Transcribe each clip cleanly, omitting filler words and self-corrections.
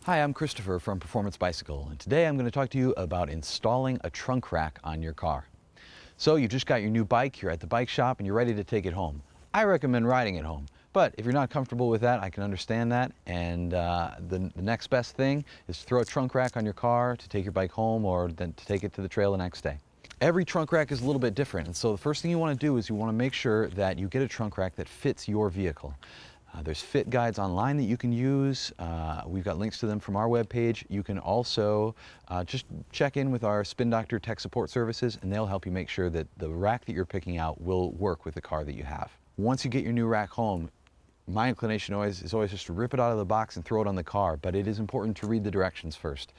Hi, I'm Christopher from Performance Bicycle, and today I'm going to talk to you about installing a trunk rack on your car. So you just got your new bike, you're at the bike shop, and you're ready to take it home. I recommend riding it home, but if you're not comfortable with that, I can understand that, and the next best thing is to throw a trunk rack on your car to take your bike home or then to take it to the trail the next day. Every trunk rack is a little bit different, and so the first thing you want to do is you want to make sure that you get a trunk rack that fits your vehicle. There's fit guides online that you can use. We've got links to them from our webpage. You can also just check in with our Spin Doctor tech support services, and they'll help you make sure that the rack that you're picking out will work with the car that you have. Once you get your new rack home, my inclination is always just to rip it out of the box and throw it on the car, but it is important to read the directions first.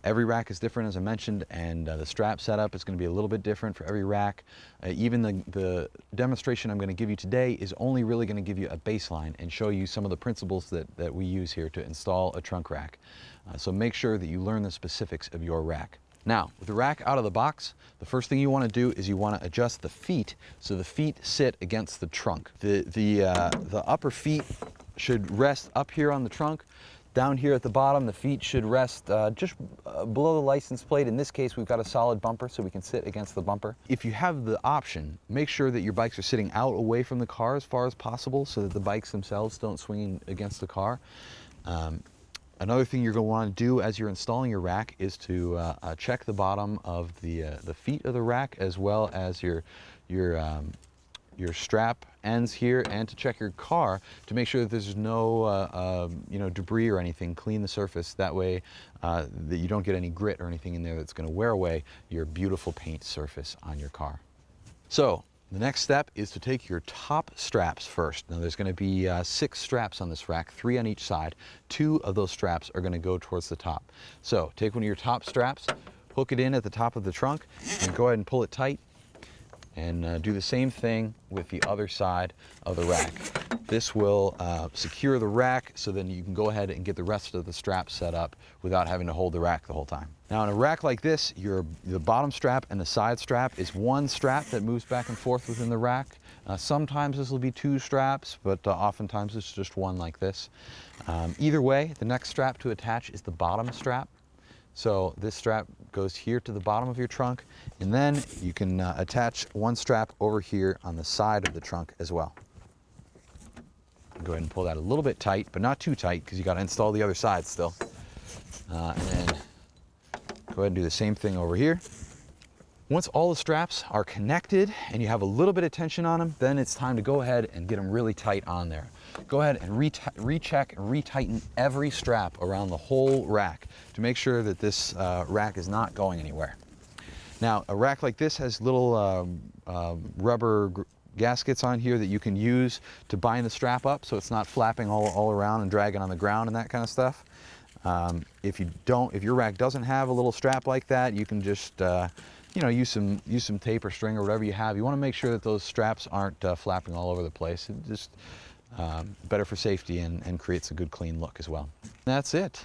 Every rack is different, as I mentioned, and the strap setup is going to be a little bit different for every rack. Even the demonstration I'm going to give you today is only really going to give you a baseline and show you some of the principles that we use here to install a trunk rack. So make sure that you learn the specifics of your rack. Now, with the rack out of the box, the first thing you want to do is you want to adjust the feet so the feet sit against the trunk. The upper feet should rest up here on the trunk. Down here at the bottom, the feet should rest just below the license plate. In this case, we've got a solid bumper, so we can sit against the bumper. If you have the option, make sure that your bikes are sitting out away from the car as far as possible so that the bikes themselves don't swing against the car. Another thing you're going to want to do as you're installing your rack is to check the bottom of the feet of the rack, as well as your strap ends here, and to check your car to make sure that there's no debris or anything. Clean the surface, that way that you don't get any grit or anything in there that's going to wear away your beautiful paint surface on your car. So the next step is to take your top straps first. Now there's going to be 6 straps on this rack, 3 on each side. 2 of those straps are going to go towards the top. So take one of your top straps, hook it in at the top of the trunk, and go ahead and pull it tight. And do the same thing with the other side of the rack. This will secure the rack, so then you can go ahead and get the rest of the straps set up without having to hold the rack the whole time. Now in a rack like this, the bottom strap and the side strap is one strap that moves back and forth within the rack. Sometimes this will be 2 straps, but oftentimes it's just one like this. Either way, the next strap to attach is the bottom strap. So this strap goes here to the bottom of your trunk, and then you can attach one strap over here on the side of the trunk as well. Go ahead and pull that a little bit tight, but not too tight, because you got to install the other side still. And then go ahead and do the same thing over here. Once all the straps are connected and you have a little bit of tension on them, then it's time to go ahead and get them really tight on there. Go ahead and recheck and retighten every strap around the whole rack to make sure that this rack is not going anywhere. Now, a rack like this has little rubber gaskets on here that you can use to bind the strap up so it's not flapping all around and dragging on the ground and that kind of stuff. If your rack doesn't have a little strap like that, you can just use some tape or string or whatever you have. You want to make sure that those straps aren't flapping all over the place. It's just better for safety and creates a good clean look as well. That's it.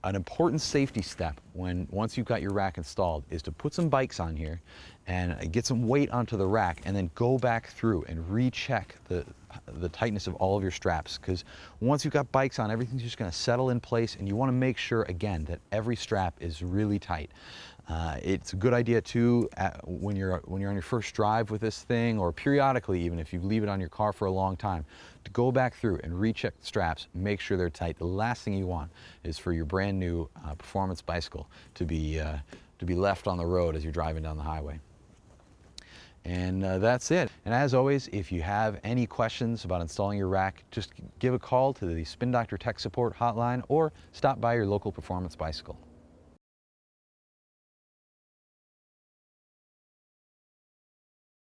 An important safety step once you've got your rack installed is to put some bikes on here and get some weight onto the rack, and then go back through and recheck the tightness of all of your straps, because once you've got bikes on, everything's just going to settle in place, and you want to make sure again that every strap is really tight. It's a good idea too when you're on your first drive with this thing, or periodically even if you leave it on your car for a long time, to go back through and recheck the straps, make sure they're tight. The last thing you want is for your brand new performance bicycle to be left on the road as you're driving down the highway. And that's it. And as always, if you have any questions about installing your rack, just give a call to the Spin Doctor Tech Support hotline or stop by your local Performance Bicycle.